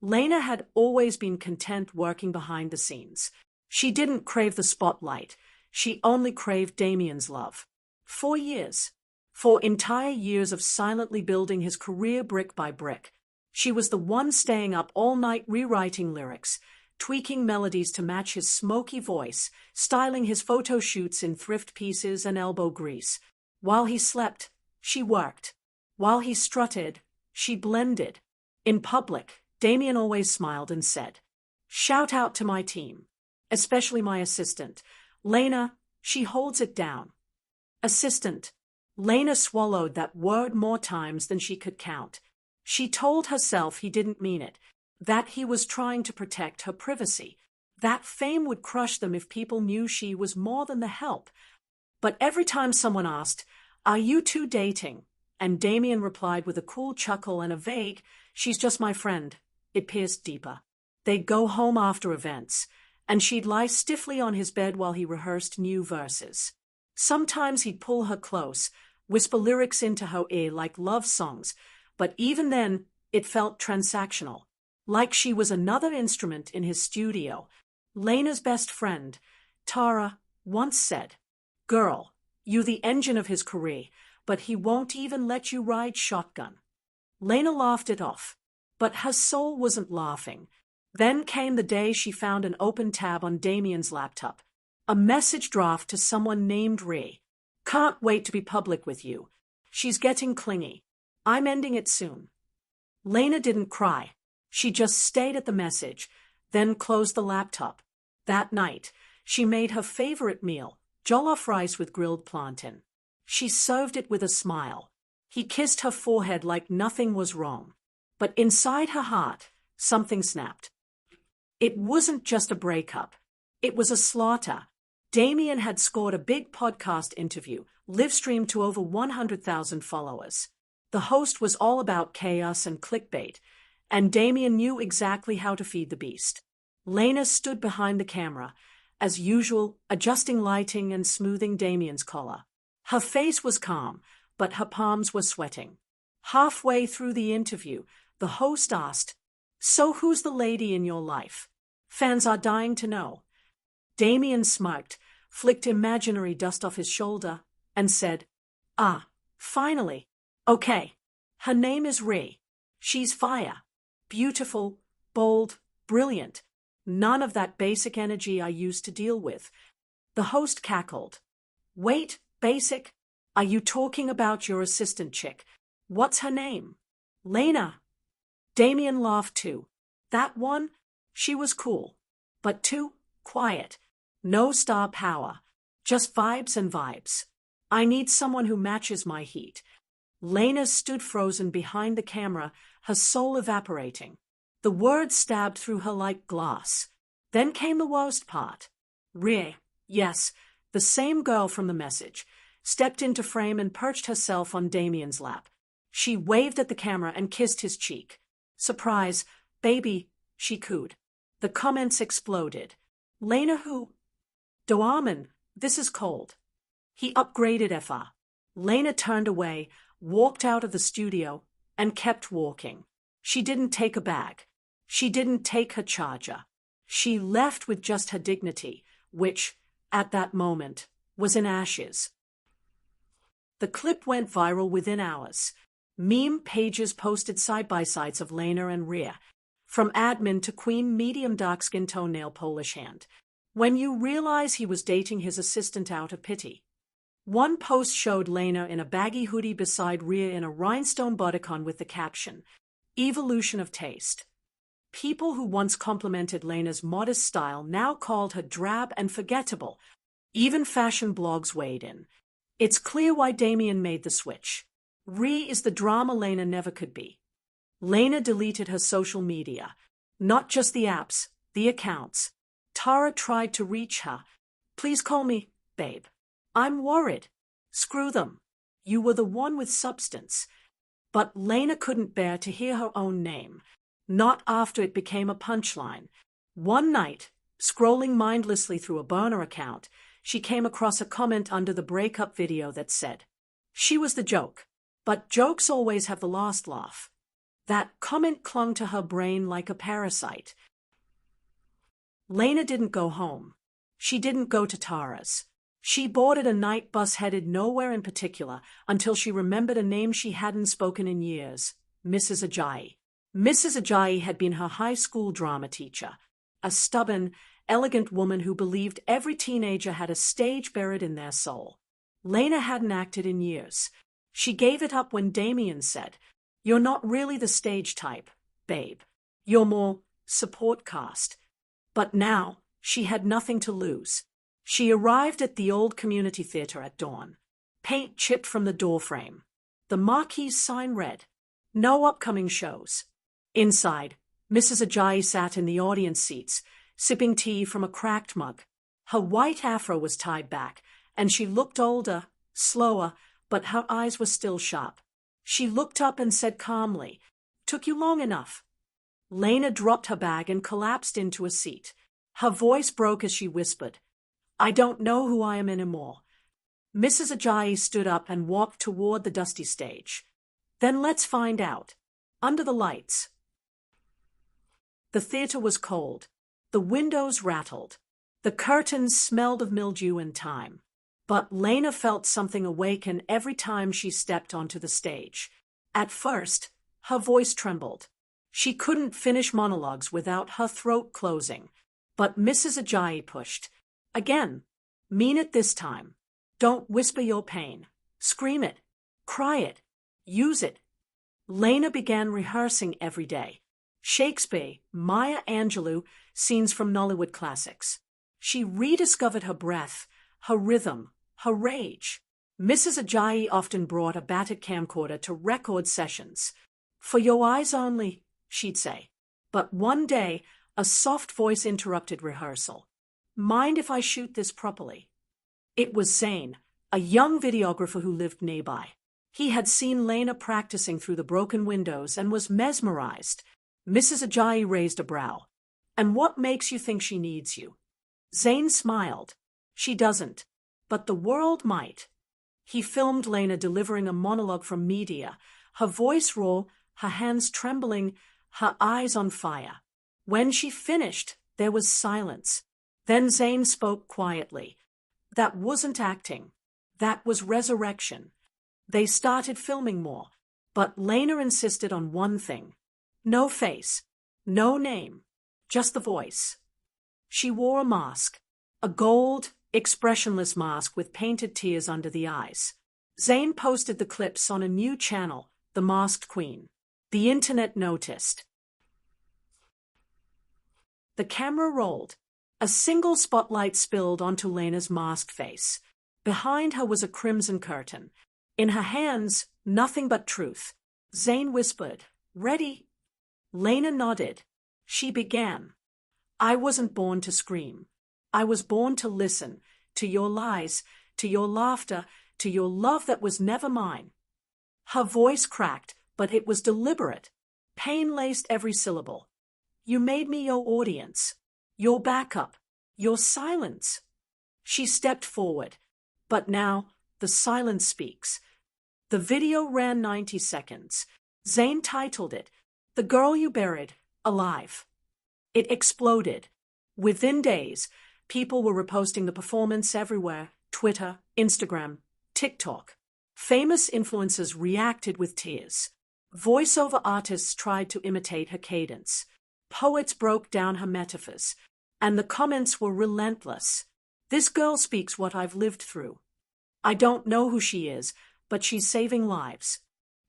Lena had always been content working behind the scenes. She didn't crave the spotlight. She only craved Damien's love. 4 years. 4 entire years of silently building his career brick by brick. She was the one staying up all night rewriting lyrics, tweaking melodies to match his smoky voice, styling his photo shoots in thrift pieces and elbow grease. While he slept, she worked. While he strutted, she blended. In public, Damien always smiled and said, "Shout out to my team. Especially my assistant. Lena, she holds it down." Assistant. Lena swallowed that word more times than she could count. She told herself he didn't mean it, that he was trying to protect her privacy, that fame would crush them if people knew she was more than the help. But every time someone asked, "Are you two dating?" and Damien replied with a cool chuckle and a vague, "She's just my friend," it pierced deeper. They'd go home after events, and she'd lie stiffly on his bed while he rehearsed new verses. Sometimes he'd pull her close, whisper lyrics into her ear like love songs, but even then, it felt transactional, like she was another instrument in his studio. Lena's best friend, Tara, once said, "Girl, you the engine of his career, but he won't even let you ride shotgun." Lena laughed it off, but her soul wasn't laughing. Then came the day she found an open tab on Damien's laptop. A message draft to someone named Rhea. "Can't wait to be public with you. She's getting clingy. I'm ending it soon." Lena didn't cry. She just stayed at the message, then closed the laptop. That night, she made her favorite meal, jollof rice with grilled plantain. She served it with a smile. He kissed her forehead like nothing was wrong. But inside her heart, something snapped. It wasn't just a breakup. It was a slaughter. Damien had scored a big podcast interview, livestreamed to over 100,000 followers. The host was all about chaos and clickbait, and Damien knew exactly how to feed the beast. Lena stood behind the camera, as usual, adjusting lighting and smoothing Damien's collar. Her face was calm, but her palms were sweating. Halfway through the interview, the host asked, "So who's the lady in your life? Fans are dying to know." Damien smirked, flicked imaginary dust off his shoulder, and said, "Ah, finally. Okay. Her name is Rhea. She's fire. Beautiful, bold, brilliant. None of that basic energy I used to deal with." The host cackled. "Wait, basic? Are you talking about your assistant chick? What's her name?" "Lena." Damien laughed too. "That one? She was cool. But too quiet. No star power. Just vibes and vibes. I need someone who matches my heat." Lena stood frozen behind the camera, her soul evaporating. The words stabbed through her like glass. Then came the worst part. Rhea, yes, the same girl from the message, stepped into frame and perched herself on Damien's lap. She waved at the camera and kissed his cheek. "Surprise, baby," she cooed. The comments exploded. "Lena who? Doaman, this is cold." He upgraded FR. Lena turned away, walked out of the studio, and kept walking. She didn't take a bag. She didn't take her charger. She left with just her dignity, which, at that moment, was in ashes. The clip went viral within hours. Meme pages posted side-by-sides of Lena and Rhea, from admin to queen medium dark skin toenail Polish hand. When you realize he was dating his assistant out of pity. One post showed Lena in a baggy hoodie beside Rhea in a rhinestone bodycon with the caption, "Evolution of taste." People who once complimented Lena's modest style now called her drab and forgettable. Even fashion blogs weighed in. It's clear why Damien made the switch. Rhea is the drama Lena never could be. Lena deleted her social media. Not just the apps, the accounts. Tara tried to reach her. "Please call me, babe. I'm worried." "Screw them. You were the one with substance." But Lena couldn't bear to hear her own name. Not after it became a punchline. One night, scrolling mindlessly through a burner account, she came across a comment under the breakup video that said, "She was the joke. But jokes always have the last laugh." That comment clung to her brain like a parasite. Lena didn't go home. She didn't go to Tara's. She boarded a night bus headed nowhere in particular until she remembered a name she hadn't spoken in years, Mrs. Ajayi. Mrs. Ajayi had been her high school drama teacher, a stubborn, elegant woman who believed every teenager had a stage buried in their soul. Lena hadn't acted in years. She gave it up when Damien said, "You're not really the stage type, babe. You're more support cast." But now, she had nothing to lose. She arrived at the old community theater at dawn. Paint chipped from the doorframe. The marquee sign read, "No upcoming shows." Inside, Mrs. Ajayi sat in the audience seats, sipping tea from a cracked mug. Her white afro was tied back, and she looked older, slower, but her eyes were still sharp. She looked up and said calmly, "Took you long enough." Lena dropped her bag and collapsed into a seat. Her voice broke as she whispered, "I don't know who I am anymore." Mrs. Ajayi stood up and walked toward the dusty stage. "Then let's find out." Under the lights. The theater was cold. The windows rattled. The curtains smelled of mildew and time. But Lena felt something awaken every time she stepped onto the stage. At first, her voice trembled. She couldn't finish monologues without her throat closing. But Mrs. Ajayi pushed. "Again. Mean it this time. Don't whisper your pain. Scream it. Cry it. Use it." Lena began rehearsing every day. Shakespeare, Maya Angelou, scenes from Nollywood classics. She rediscovered her breath, her rhythm, her rage. Mrs. Ajayi often brought a battered camcorder to record sessions. "For your eyes only," she'd say. But one day, a soft voice interrupted rehearsal. "Mind if I shoot this properly?" It was Zane, a young videographer who lived nearby. He had seen Lena practicing through the broken windows and was mesmerized. Mrs. Ajayi raised a brow. "And what makes you think she needs you?" Zane smiled. "She doesn't. But the world might." He filmed Lena delivering a monologue from media, her voice raw, her hands trembling, her eyes on fire. When she finished, there was silence. Then Zane spoke quietly. "That wasn't acting. That was resurrection." They started filming more, but Lena insisted on one thing. No face, no name, just the voice. She wore a mask, a gold, expressionless mask with painted tears under the eyes. Zane posted the clips on a new channel, The Masked Queen. The internet noticed. The camera rolled. A single spotlight spilled onto Lena's masked face. Behind her was a crimson curtain. In her hands, nothing but truth. Zane whispered, "Ready?" Lena nodded. She began. "I wasn't born to scream. I was born to listen, to your lies, to your laughter, to your love that was never mine." Her voice cracked, but it was deliberate. Pain laced every syllable. "You made me your audience, your backup, your silence." She stepped forward. But now, the silence speaks. The video ran 90 seconds. Zane titled it, "The Girl You Buried, Alive." It exploded. Within days, people were reposting the performance everywhere: Twitter, Instagram, TikTok. Famous influencers reacted with tears. Voiceover artists tried to imitate her cadence. Poets broke down her metaphors. And the comments were relentless. "This girl speaks what I've lived through. I don't know who she is, but she's saving lives.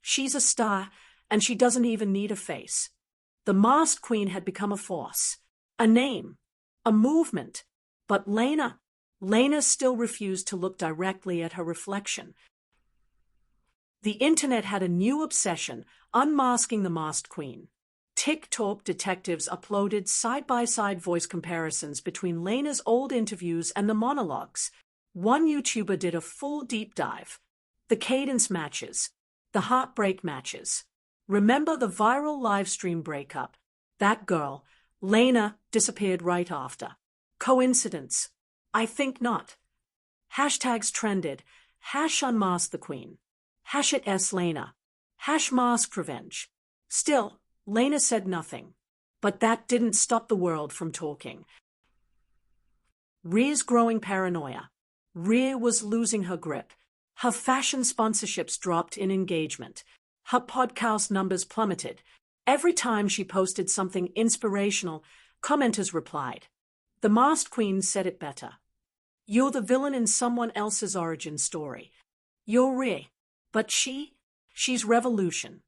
She's a star, and she doesn't even need a face." The Masked Queen had become a force, a name, a movement. But Lena still refused to look directly at her reflection. The internet had a new obsession, unmasking the Masked Queen. TikTok detectives uploaded side-by-side voice comparisons between Lena's old interviews and the monologues. One YouTuber did a full deep dive. The cadence matches, the heartbreak matches. Remember the viral livestream breakup? That girl, Lena, disappeared right after. Coincidence? I think not. Hashtags trended. #unmask the queen. #it Lena. #mask revenge. Still, Lena said nothing. But that didn't stop the world from talking. Rhea's growing paranoia. Rhea was losing her grip. Her fashion sponsorships dropped in engagement. Her podcast numbers plummeted. Every time she posted something inspirational, commenters replied. The Masked Queen said it better. You're the villain in someone else's origin story. You're Rhea. But she's revolution.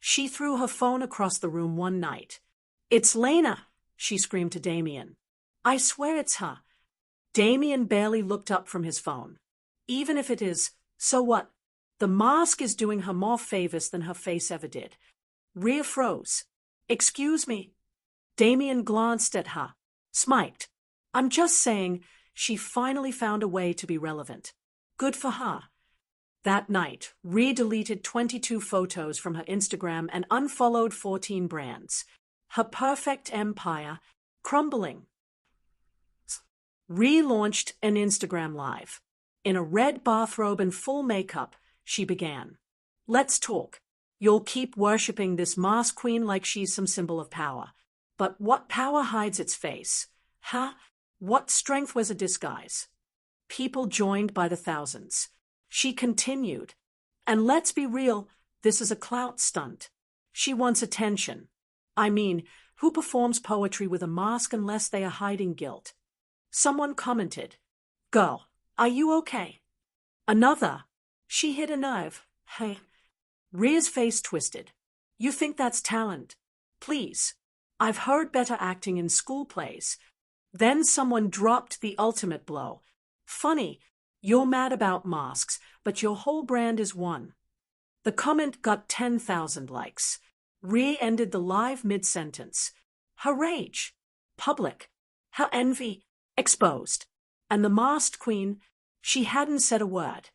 She threw her phone across the room one night. It's Lena, she screamed to Damien. I swear it's her. Damien barely looked up from his phone. Even if it is, so what? The mask is doing her more favors than her face ever did. Rhea froze. Excuse me. Damien glanced at her, smiked. I'm just saying, she finally found a way to be relevant. Good for her. That night, Rhea deleted 22 photos from her Instagram and unfollowed 14 brands. Her perfect empire crumbling. Rhea launched an Instagram Live. In a red bathrobe and full makeup, she began. Let's talk. You'll keep worshipping this Masked Queen like she's some symbol of power. But what power hides its face? Huh? What strength was a disguise? People joined by the thousands. She continued. And let's be real, this is a clout stunt. She wants attention. I mean, who performs poetry with a mask unless they are hiding guilt? Someone commented. Girl, are you okay? Another. She hit a nerve. Hey. Rhea's face twisted. You think that's talent? Please. I've heard better acting in school plays. Then someone dropped the ultimate blow. Funny, you're mad about masks, but your whole brand is one. The comment got 10,000 likes. Rhea ended the live mid-sentence. Her rage. Public. Her envy. Exposed. And the Masked Queen, she hadn't said a word.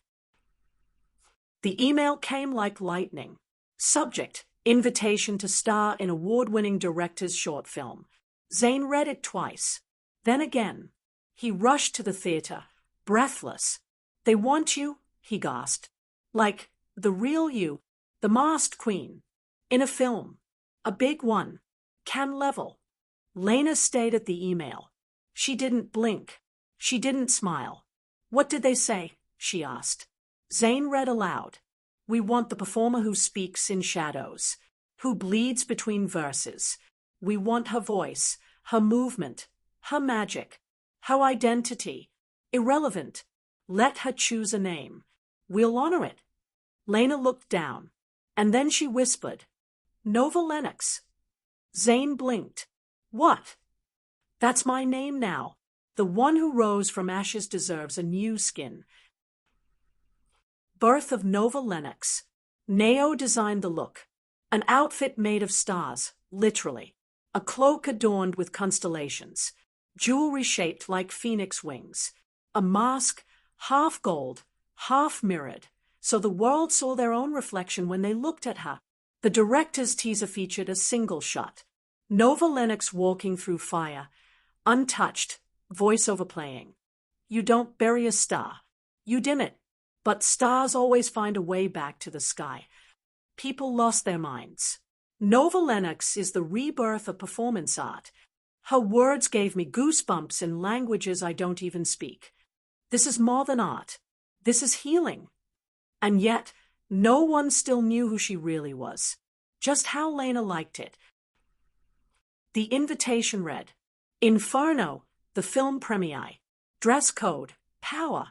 The email came like lightning. Subject, invitation to star in award-winning director's short film. Zane read it twice. Then again. He rushed to the theater, breathless. They want you, he gasped. Like, the real you, the Masked Queen. In a film. A big one. Can level. Lena stayed at the email. She didn't blink. She didn't smile. What did they say? She asked. Zane read aloud. We want the performer who speaks in shadows, who bleeds between verses. We want her voice, her movement, her magic, her identity. Irrelevant. Let her choose a name. We'll honor it. Lena looked down, and then she whispered, Nova Lennox. Zane blinked. What? That's my name now. The one who rose from ashes deserves a new skin. Birth of Nova Lennox. Nao designed the look. An outfit made of stars, literally. A cloak adorned with constellations. Jewelry shaped like phoenix wings. A mask, half gold, half mirrored, so the world saw their own reflection when they looked at her. The director's teaser featured a single shot. Nova Lennox walking through fire, untouched, voiceover playing. You don't bury a star. You dim it. But stars always find a way back to the sky. People lost their minds. Nova Lennox is the rebirth of performance art. Her words gave me goosebumps in languages I don't even speak. This is more than art. This is healing. And yet, no one still knew who she really was. Just how Lena liked it. The invitation read, Inferno, the film premiere. Dress code, power.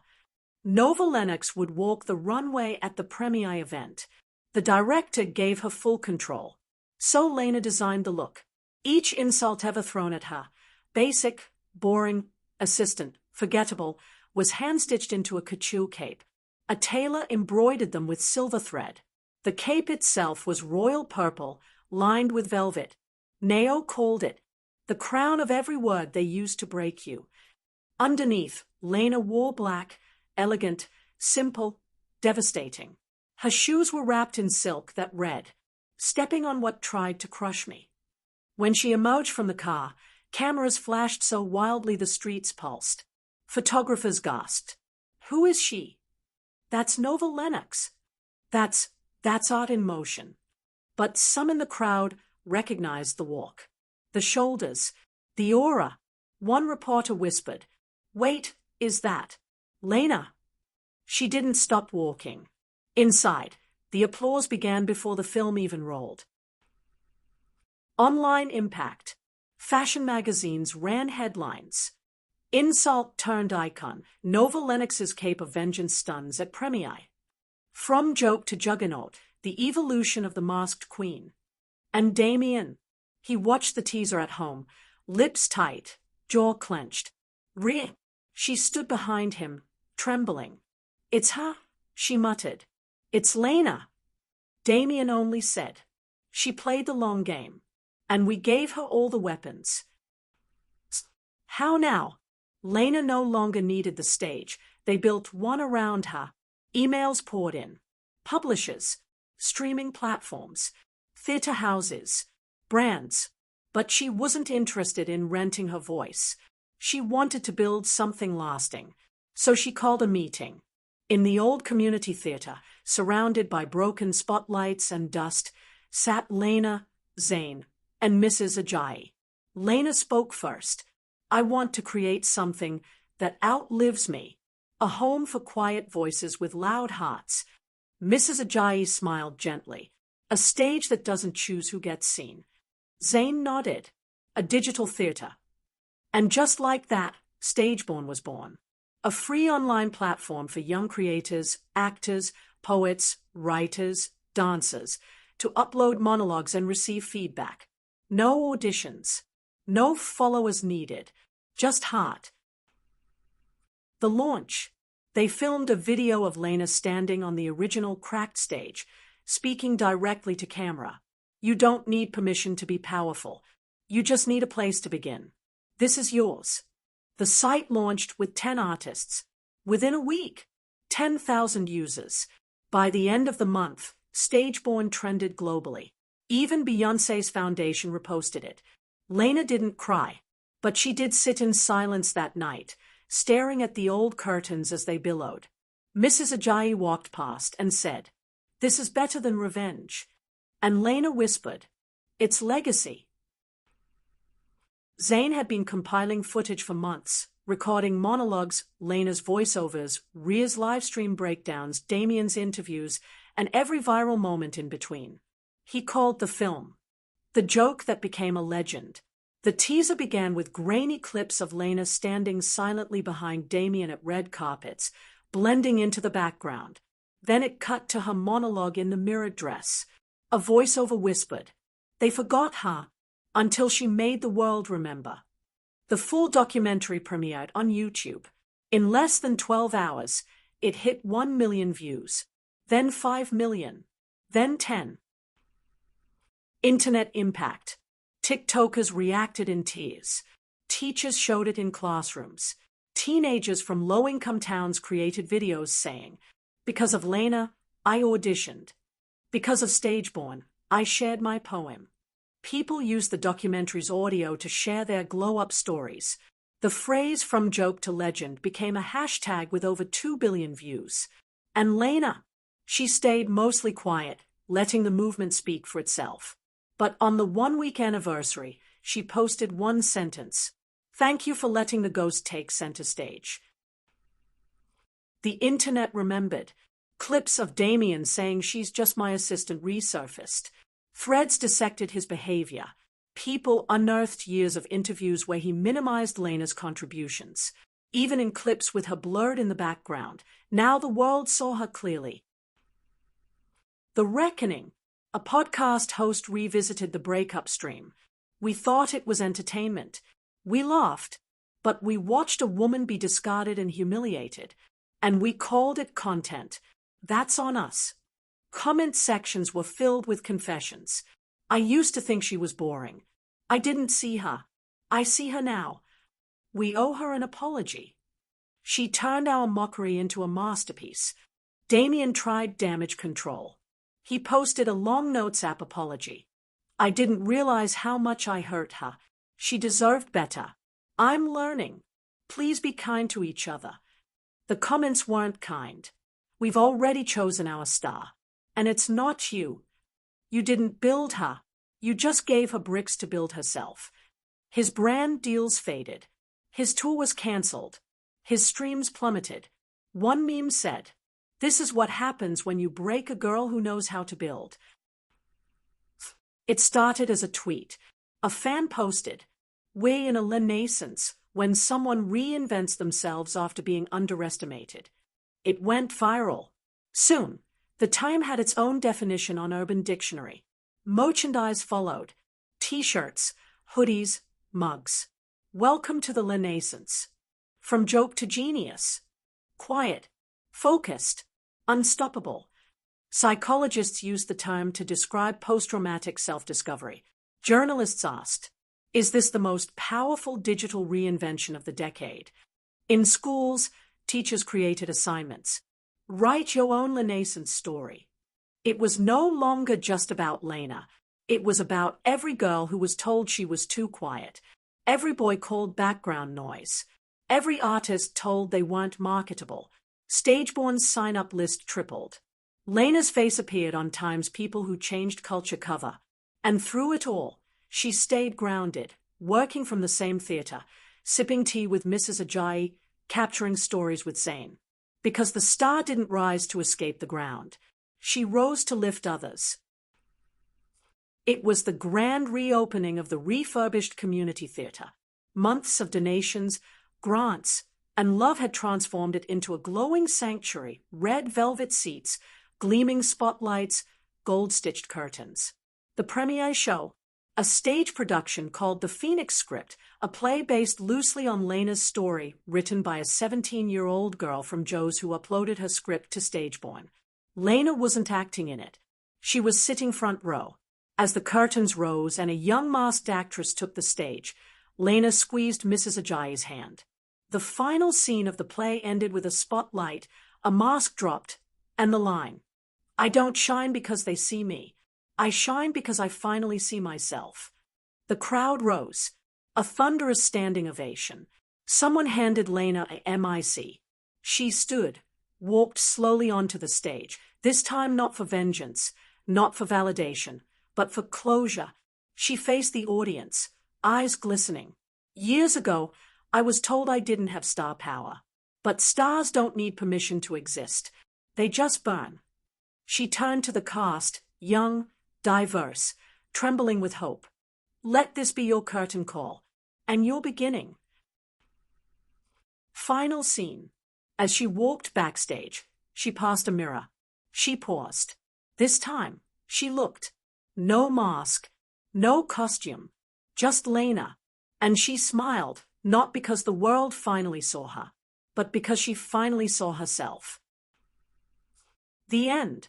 Nova Lennox would walk the runway at the premiere event. The director gave her full control. So Lena designed the look. Each insult ever thrown at her, basic, boring, assistant, forgettable, was hand-stitched into a couture cape. A tailor embroidered them with silver thread. The cape itself was royal purple, lined with velvet. Nao called it the crown of every word they used to break you. Underneath, Lena wore black, elegant, simple, devastating. Her shoes were wrapped in silk that read, stepping on what tried to crush me. When she emerged from the car, cameras flashed so wildly the streets pulsed. Photographers gasped. Who is she? That's Nova Lennox. That's art in motion. but some in the crowd recognized the walk, the shoulders, the aura. One reporter whispered, "Wait, is that Lena?" She didn't stop walking. Inside, the applause began before the film even rolled. Online impact. Fashion magazines ran headlines. Insult turned icon. Nova Lennox's cape of vengeance stuns at premiere. From joke to juggernaut, the evolution of the masked queen. And Damien. He watched the teaser at home, lips tight, jaw clenched. She stood behind him, trembling. "It's her," she muttered. "It's Lena." Damien only said, "She played the long game. And we gave her all the weapons." How now? Lena no longer needed the stage. They built one around her. Emails poured in. Publishers, streaming platforms, theater houses, brands. But she wasn't interested in renting her voice. She wanted to build something lasting. So she called a meeting. In the old community theater, surrounded by broken spotlights and dust, sat Lena, Zane, and Mrs. Ajayi. Lena spoke first. "I want to create something that outlives me. A home for quiet voices with loud hearts." Mrs. Ajayi smiled gently. "A stage that doesn't choose who gets seen." Zane nodded. "A digital theater." And just like that, Stageborn was born. A free online platform for young creators, actors, poets, writers, dancers, to upload monologues and receive feedback. No auditions. No followers needed. Just heart. The launch. They filmed a video of Lena standing on the original cracked stage, speaking directly to camera. You don't need permission to be powerful. You just need a place to begin. This is yours. The site launched with 10 artists. Within a week, 10,000 users. By the end of the month, Stageborn trended globally. Even Beyoncé's foundation reposted it. Lena didn't cry, but she did sit in silence that night, staring at the old curtains as they billowed. Mrs. Ajayi walked past and said, "This is better than revenge." And Lena whispered, "It's legacy." Zane had been compiling footage for months, recording monologues, Lena's voiceovers, Ria's livestream breakdowns, Damien's interviews, and every viral moment in between. He called the film "The Joke That Became a Legend." The teaser began with grainy clips of Lena standing silently behind Damien at red carpets, blending into the background. Then it cut to her monologue in the mirrored dress. A voiceover whispered, "They forgot her until she made the world remember." The full documentary premiered on YouTube. In less than 12 hours, it hit 1 million views, then 5 million, then 10. Internet impact. TikTokers reacted in tears. Teachers showed it in classrooms. Teenagers from low-income towns created videos saying, "Because of Lena, I auditioned. Because of Stageborn, I shared my poem." People used the documentary's audio to share their glow-up stories. The phrase "from joke to legend" became a hashtag with over 2 billion views. And Lena, she stayed mostly quiet, letting the movement speak for itself. But on the 1-week anniversary, she posted one sentence: "Thank you for letting the ghost take center stage." The internet remembered. Clips of Damien saying "she's just my assistant" resurfaced. Threads dissected his behavior. People unearthed years of interviews where he minimized Lena's contributions, even in clips with her blurred in the background. Now the world saw her clearly. The Reckoning. A podcast host revisited the breakup stream. "We thought it was entertainment. We laughed. But we watched a woman be discarded and humiliated. And we called it content. That's on us." Comment sections were filled with confessions. "I used to think she was boring. I didn't see her. I see her now. We owe her an apology. She turned our mockery into a masterpiece." Damien tried damage control. He posted a long notes app apology. "I didn't realize how much I hurt her. She deserved better. I'm learning. Please be kind to each other." The comments weren't kind. "We've already chosen our star. And it's not you." You didn't build her. You just gave her bricks to build herself. His brand deals faded. His tour was cancelled. His streams plummeted. One meme said, "This is what happens when you break a girl who knows how to build." It started as a tweet. A fan posted, "We're in a renaissance when someone reinvents themselves after being underestimated." It went viral. Soon, the time had its own definition on Urban Dictionary. Merchandise followed. T-shirts, hoodies, mugs. Welcome to the Renaissance. From joke to genius. Quiet, focused, unstoppable. Psychologists use the term to describe post-traumatic self-discovery. Journalists asked, is this the most powerful digital reinvention of the decade? In schools, teachers created assignments. Write your own Renaissance story. It was no longer just about Lena. It was about every girl who was told she was too quiet. Every boy called background noise. Every artist told they weren't marketable. Stageborn's sign-up list tripled. Lena's face appeared on Time's People Who Changed Culture cover. And through it all, she stayed grounded, working from the same theater, sipping tea with Mrs. Ajayi, capturing stories with Zane. Because the star didn't rise to escape the ground. She rose to lift others. It was the grand reopening of the refurbished community theater. Months of donations, grants, and love had transformed it into a glowing sanctuary, red velvet seats, gleaming spotlights, gold-stitched curtains. The premiere show, a stage production called The Phoenix Script, a play based loosely on Lena's story, written by a 17-year-old girl from Joe's who uploaded her script to Stageborn. Lena wasn't acting in it. She was sitting front row. As the curtains rose and a young masked actress took the stage, Lena squeezed Mrs. Ajayi's hand. The final scene of the play ended with a spotlight, a mask dropped, and the line, "I don't shine because they see me. I shine because I finally see myself." The crowd rose. A thunderous standing ovation. Someone handed Lena a mic. She stood, walked slowly onto the stage, this time not for vengeance, not for validation, but for closure. She faced the audience, eyes glistening. "Years ago, I was told I didn't have star power. But stars don't need permission to exist. They just burn." She turned to the cast, young, diverse, trembling with hope. "Let this be your curtain call, and your beginning." Final scene. As she walked backstage, she passed a mirror. She paused. This time, she looked. No mask, no costume, just Lena. And she smiled, not because the world finally saw her, but because she finally saw herself. The end.